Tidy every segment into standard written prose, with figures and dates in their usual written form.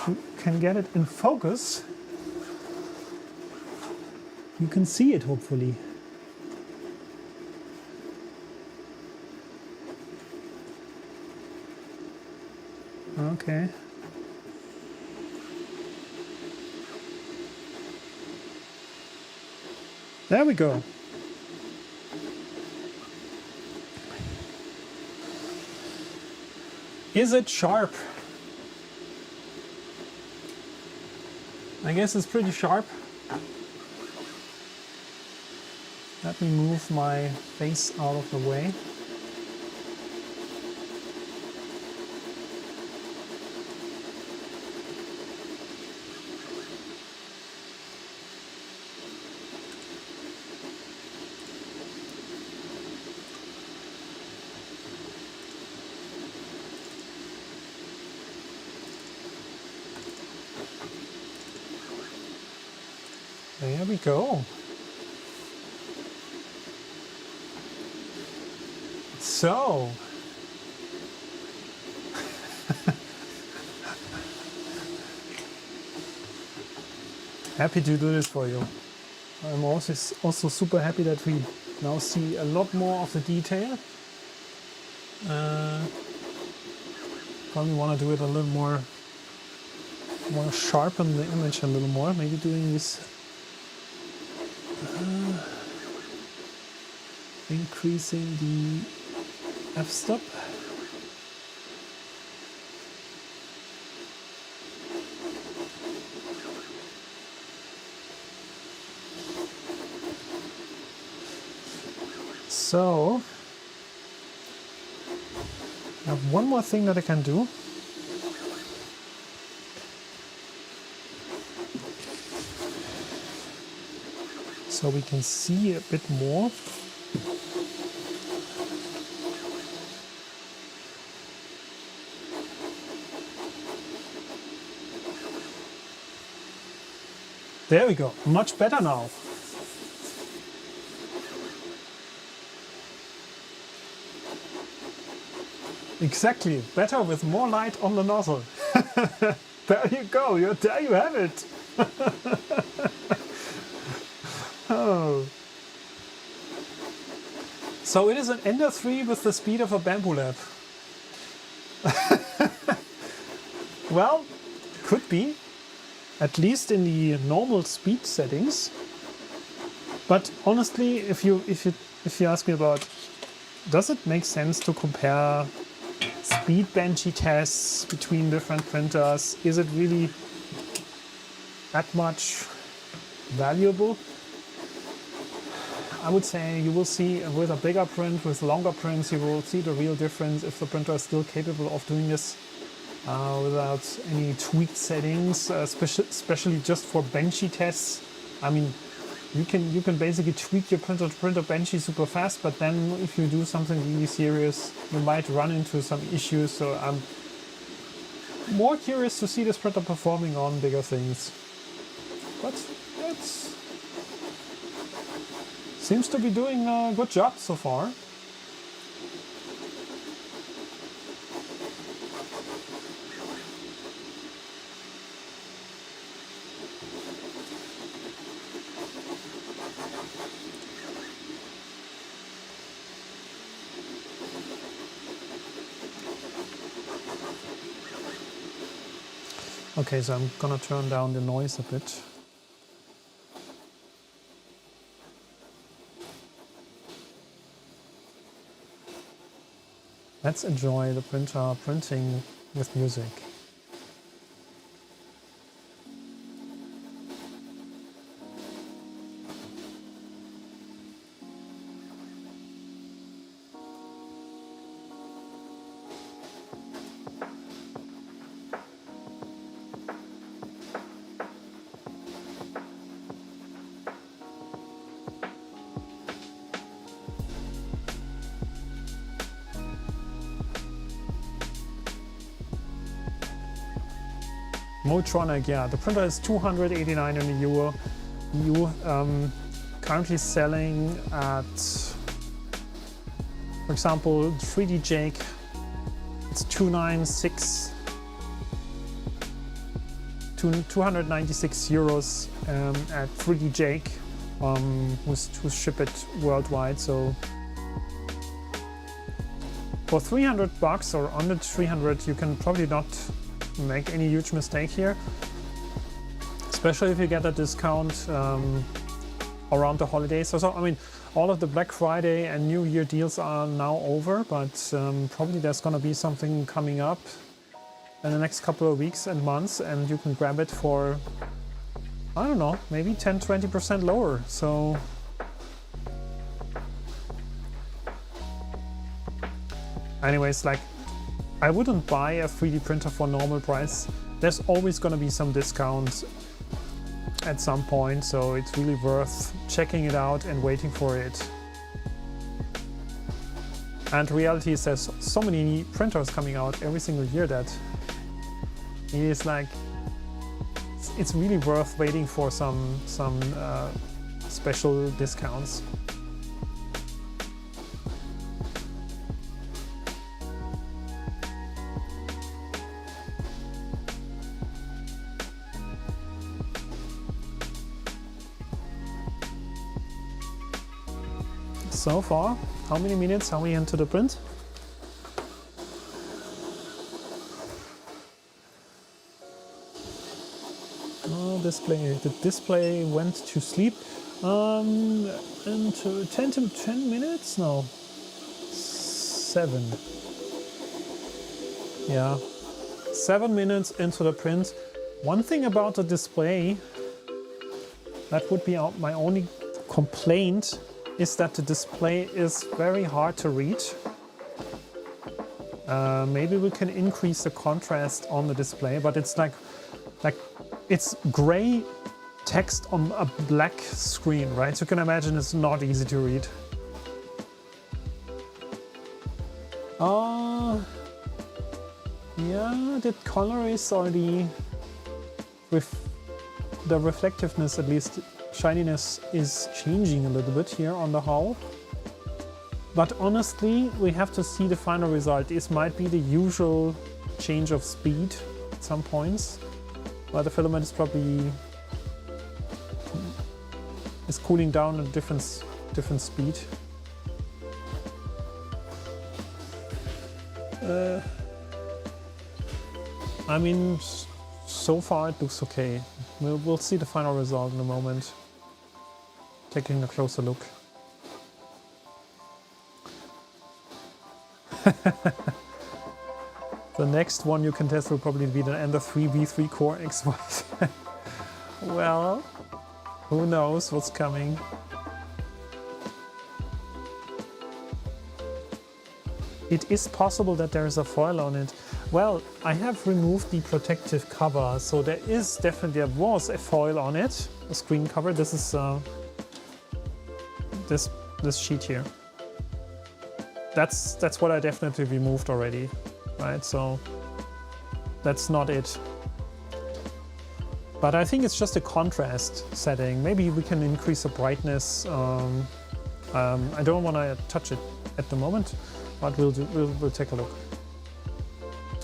you can get it in focus, you can see it hopefully. Okay. There we go. Is it sharp? I guess it's pretty sharp. Let me move my face out of the way. There we go. So, happy to do this for you. I'm also super happy that we now see a lot more of the detail. Probably want to do it a little more sharpen the image a little more. Maybe doing this. Increasing the f-stop. So, I have one more thing that I can do. So we can see a bit more. There we go, much better now. Exactly, better with more light on the nozzle. There you go, there you have it. Oh. So it is an Ender 3 with the speed of a bamboo lab. Well, could be. At least in the normal speed settings. But honestly, if you ask me about, does it make sense to compare speed Benchy tests between different printers? Is it really that much valuable? I would say you will see with a bigger print, with longer prints, you will see the real difference if the printer is still capable of doing this. Without any tweaked settings, especially just for Benchy tests. I mean, you can basically tweak your printer to print a Benchy super fast, but then if you do something really serious, you might run into some issues. So I'm more curious to see this printer performing on bigger things. But it seems to be doing a good job so far. Okay, so I'm gonna turn down the noise a bit. Let's enjoy the printer printing with music. Motronic, yeah, the printer is 289 in the EU, currently selling at, for example, 3D Jake, it's 296. 296 euros at 3D Jake, who's ship it worldwide. So for 300 bucks or under 300, you can probably not make any huge mistake here, especially if you get a discount around the holidays. So I mean, all of the Black Friday and New Year deals are now over, but probably there's gonna be something coming up in the next couple of weeks and months, and you can grab it for, I don't know, maybe 10-20% lower. So anyways, like, I wouldn't buy a 3D printer for normal price. There's always gonna be some discounts at some point, so it's really worth checking it out and waiting for it. And reality is there's so many printers coming out every single year that it is like, it's really worth waiting for some special discounts. So far, how many minutes are we into the print? Oh, the display went to sleep. Into 10 minutes? No, 7. Yeah, 7 minutes into the print. One thing about the display, that would be my only complaint, is that the display is very hard to read. Maybe we can increase the contrast on the display, but it's like it's gray text on a black screen, right? So you can imagine it's not easy to read. Yeah, the color is already, with the reflectiveness, at least shininess, is changing a little bit here on the hull. But honestly, we have to see the final result. This might be the usual change of speed at some points, where the filament is probably cooling down at a different speed. I mean, so far it looks okay. We'll see the final result in a moment. Taking a closer look. The next one you can test will probably be the Ender 3 V3 Core XY. Well, who knows what's coming. It is possible that there is a foil on it. Well, I have removed the protective cover, so there was a foil on it, a screen cover. This is this sheet here. That's what I definitely removed already, right? So that's not it. But I think it's just a contrast setting. Maybe we can increase the brightness. I don't want to touch it at the moment, but we'll take a look.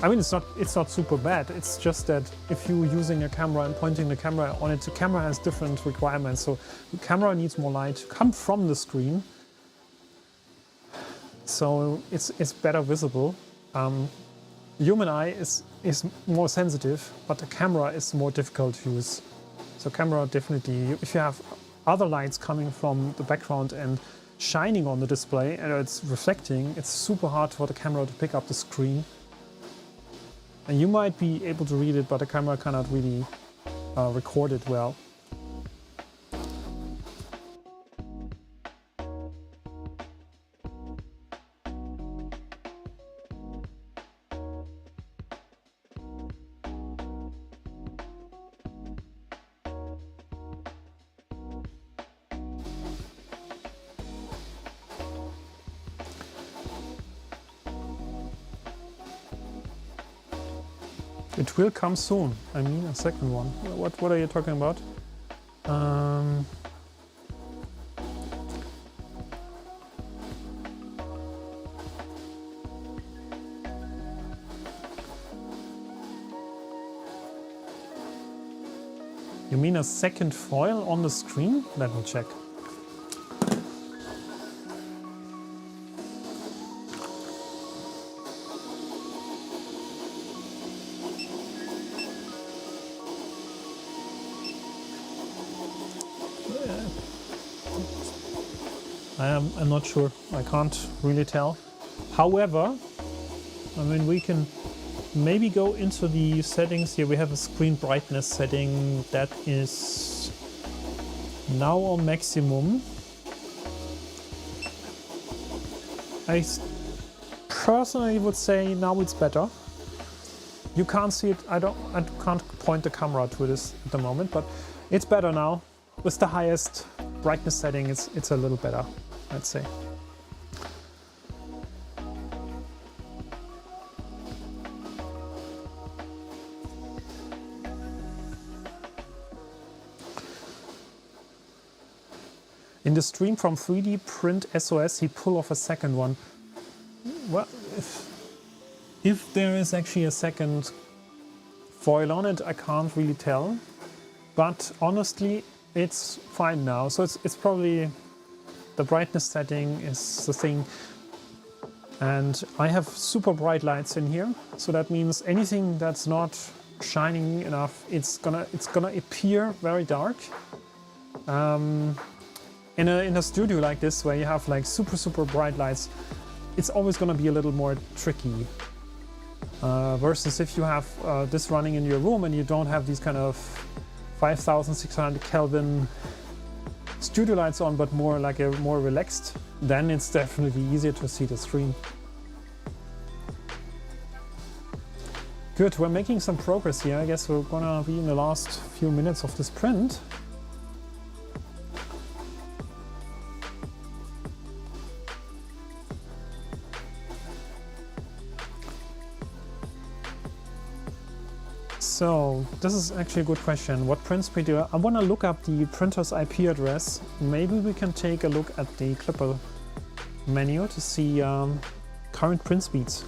I mean, it's not super bad. It's just that if you're using a camera and pointing the camera on it, the camera has different requirements. So the camera needs more light to come from the screen, so it's better visible. Human eye is more sensitive, but the camera is more difficult to use. So camera definitely, if you have other lights coming from the background and shining on the display and it's reflecting, it's super hard for the camera to pick up the screen. And you might be able to read it, but the camera cannot really record it well. It will come soon. I mean, a second one. What are you talking about? You mean a second foil on the screen? Let me check. I'm not sure. I can't really tell. However, I mean, we can maybe go into the settings here. We have a screen brightness setting that is now on maximum. I personally would say now it's better. You can't see it. I can't point the camera to this at the moment, but it's better now. With the highest brightness setting, it's a little better, I'd say. In the stream from 3D Print SOS, he pulled off a second one. Well, if there is actually a second foil on it, I can't really tell. But honestly, it's fine now. So it's probably the brightness setting is the thing. And I have super bright lights in here. So that means anything that's not shining enough, it's gonna appear very dark. In a studio like this, where you have like super bright lights, it's always going to be a little more tricky. Versus if you have this running in your room and you don't have these kind of 5600 Kelvin studio lights on, but more like a more relaxed, then it's definitely easier to see the screen. Good, we're making some progress here. I guess we're gonna be in the last few minutes of this print. So this is actually a good question. What print speed do I want to look up the printer's IP address. Maybe we can take a look at the Clipper menu to see current print speeds.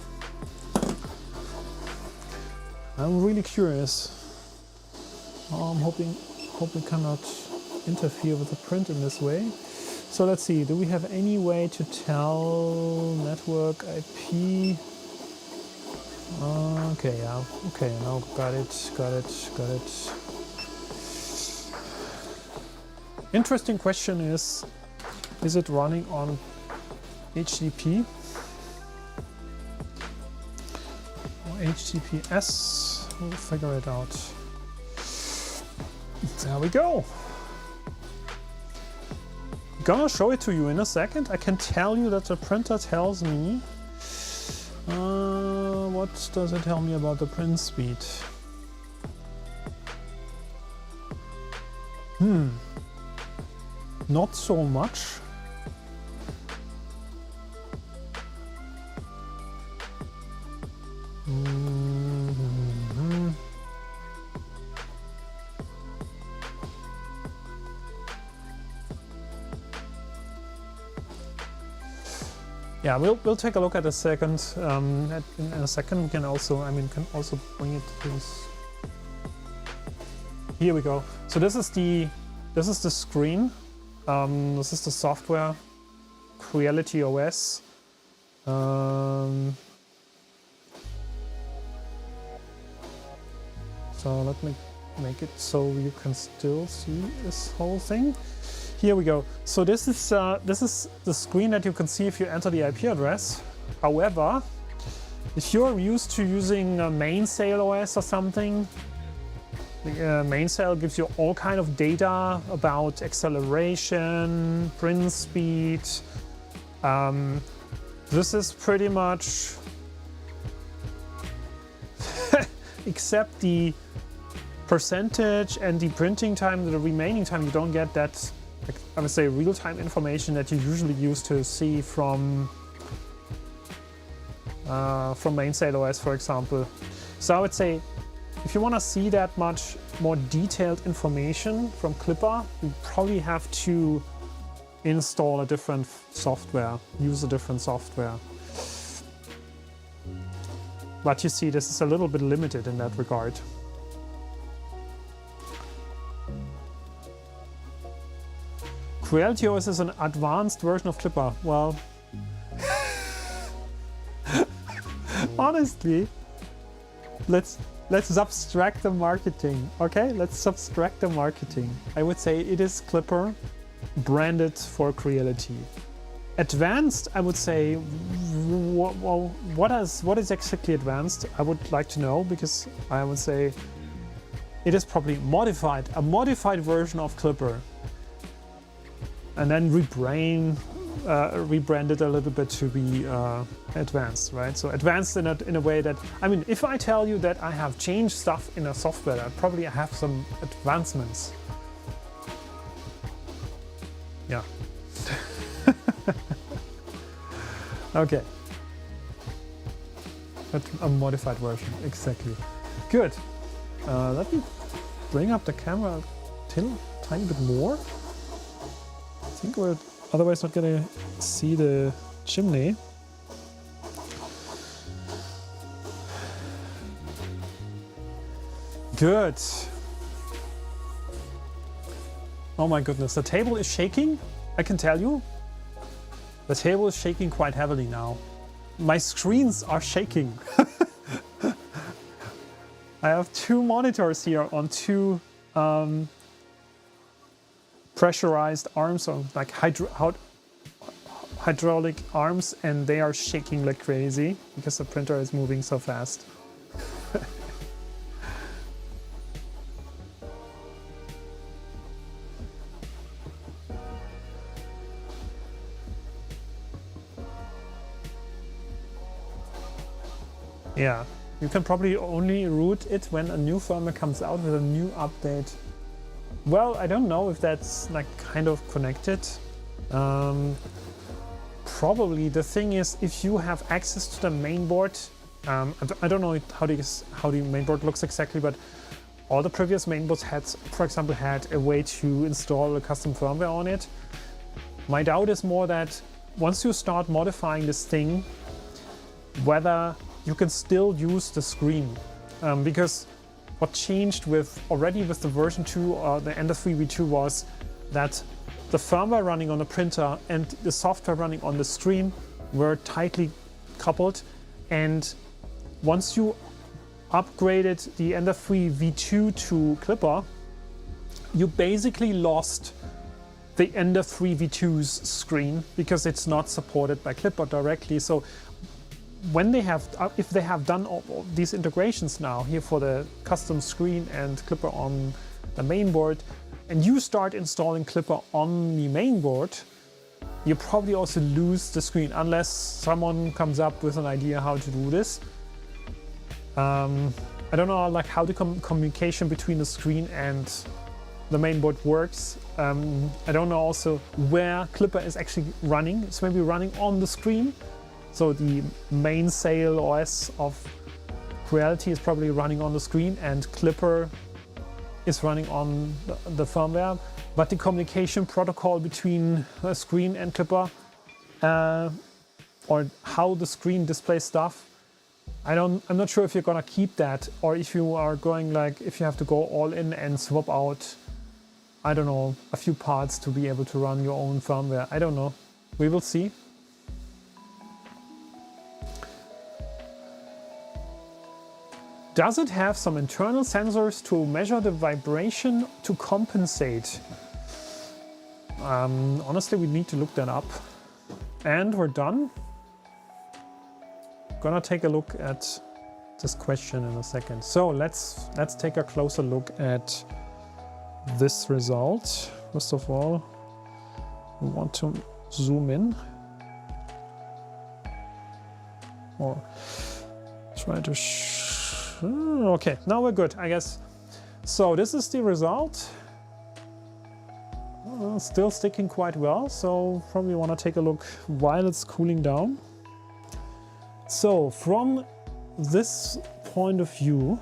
I'm really curious. I'm hoping we cannot interfere with the print in this way. So let's see. Do we have any way to tell network IP? Okay, yeah, okay, now got it. Interesting question is it running on HTTP or HTTPS? We'll figure it out. There we go. Gonna show it to you in a second. I can tell you that the printer tells me what does it tell me about the print speed? Not so much. Yeah, we'll take a look at a second. In a second, we can also, can also bring it to this. Here we go. So this is the screen. This is the software, Creality OS. So let me make it so you can still see this whole thing. Here we go. So this is the screen that you can see if you enter the IP address. However, if you're used to using Mainsail OS or something, Mainsail gives you all kind of data about acceleration, print speed. This is pretty much except the percentage and the printing time, the remaining time, you don't get that, I would say, real-time information that you usually use to see from Mainsail OS, for example. So I would say, if you want to see that much more detailed information from Clipper, you probably have to install a different software, use a different software. But you see, this is a little bit limited in that regard. Creality OS is an advanced version of Clipper. Well, honestly, let's subtract the marketing, okay? Let's subtract the marketing. I would say it is Clipper branded for Creality. Advanced, I would say, well, what is exactly advanced? I would like to know, because I would say it is probably modified, a modified version of Clipper, and then rebranded a little bit to be advanced, right? So advanced in a way that, I mean, if I tell you that I have changed stuff in a software, I probably have some advancements. Yeah. Okay. A modified version, exactly. Good. Let me bring up the camera a tiny bit more. I think we're otherwise not gonna see the chimney. Good. Oh my goodness, the table is shaking, I can tell you. The table is shaking quite heavily now. My screens are shaking. I have two monitors here on two pressurized arms, or like hydraulic arms, and they are shaking like crazy because the printer is moving so fast. Yeah, you can probably only root it when a new firmware comes out with a new update. Well, I don't know if that's like kind of connected. Probably. The thing is, if you have access to the mainboard, I don't know how the mainboard looks exactly, but all the previous mainboards had, for example, had a way to install a custom firmware on it. My doubt is more that once you start modifying this thing, whether you can still use the screen, because what changed already with the version 2 or the Ender 3 v2 was that the firmware running on the printer and the software running on the screen were tightly coupled, and once you upgraded the Ender 3 v2 to Clipper, you basically lost the Ender 3 v2's screen because it's not supported by Clipper directly. So when they have, if they have done all these integrations now here for the custom screen and Clipper on the main board, and you start installing Clipper on the main board, you probably also lose the screen unless someone comes up with an idea how to do this. I don't know like how the communication between the screen and the main board works. I don't know also where Clipper is actually running. It's maybe running on the screen. So the main sail OS of Creality is probably running on the screen, and Clipper is running on the firmware. But the communication protocol between the screen and Clipper, or how the screen displays stuff, I'm not sure if you're gonna keep that, or if you are going like, if you have to go all in and swap out, I don't know, a few parts to be able to run your own firmware. I don't know. We will see. Does it have some internal sensors to measure the vibration to compensate? Honestly, we need to look that up. And we're done. Gonna take a look at this question in a second. So let's take a closer look at this result. First of all, we want to zoom in, or try to okay, now we're good, I guess. So this is the result. Still sticking quite well, so probably want to take a look while it's cooling down. So from this point of view,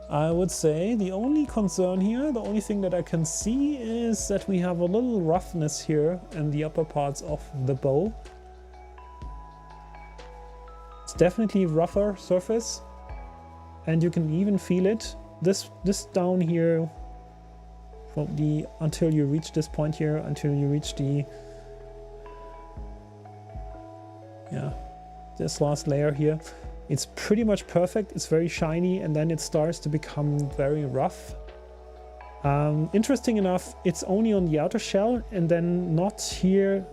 I would say the only concern here, the only thing that I can see is that we have a little roughness here in the upper parts of the bow. It's definitely a rougher surface, and you can even feel it. This down here well, until you reach this point here, until you reach this last layer here. It's pretty much perfect. It's very shiny, and then it starts to become very rough. Interesting enough, it's only on the outer shell, and then not here.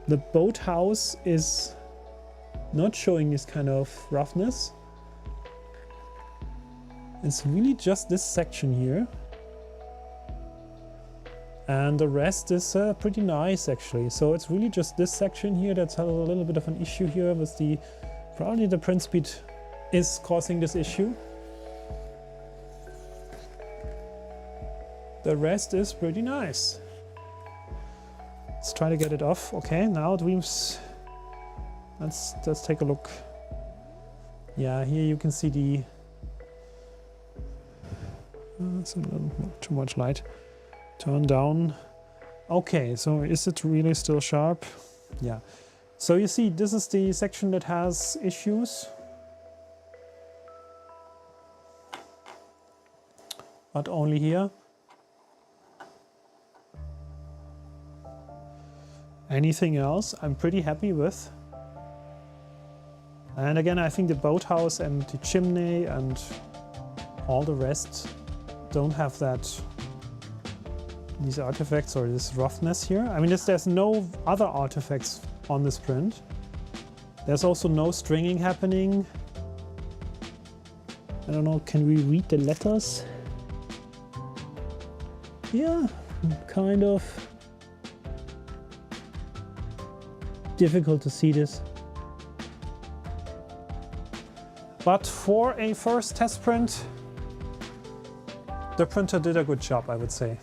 The boathouse is not showing this kind of roughness. It's really just this section here. And the rest is pretty nice actually. So it's really just this section here that's had a little bit of an issue here with probably the print speed is causing this issue. The rest is pretty nice. Let's try to get it off. Okay, now Dreams. Let's take a look. Yeah, here you can see it's a little too much light. Turn down. Okay, so is it really still sharp? Yeah. So you see, this is the section that has issues. But only here. Anything else I'm pretty happy with. And again, I think the boathouse and the chimney and all the rest don't have these artifacts or this roughness here. I mean, there's no other artifacts on this print. There's also no stringing happening. I don't know, can we read the letters? Yeah, kind of difficult to see this. But for a first test print, the printer did a good job, I would say.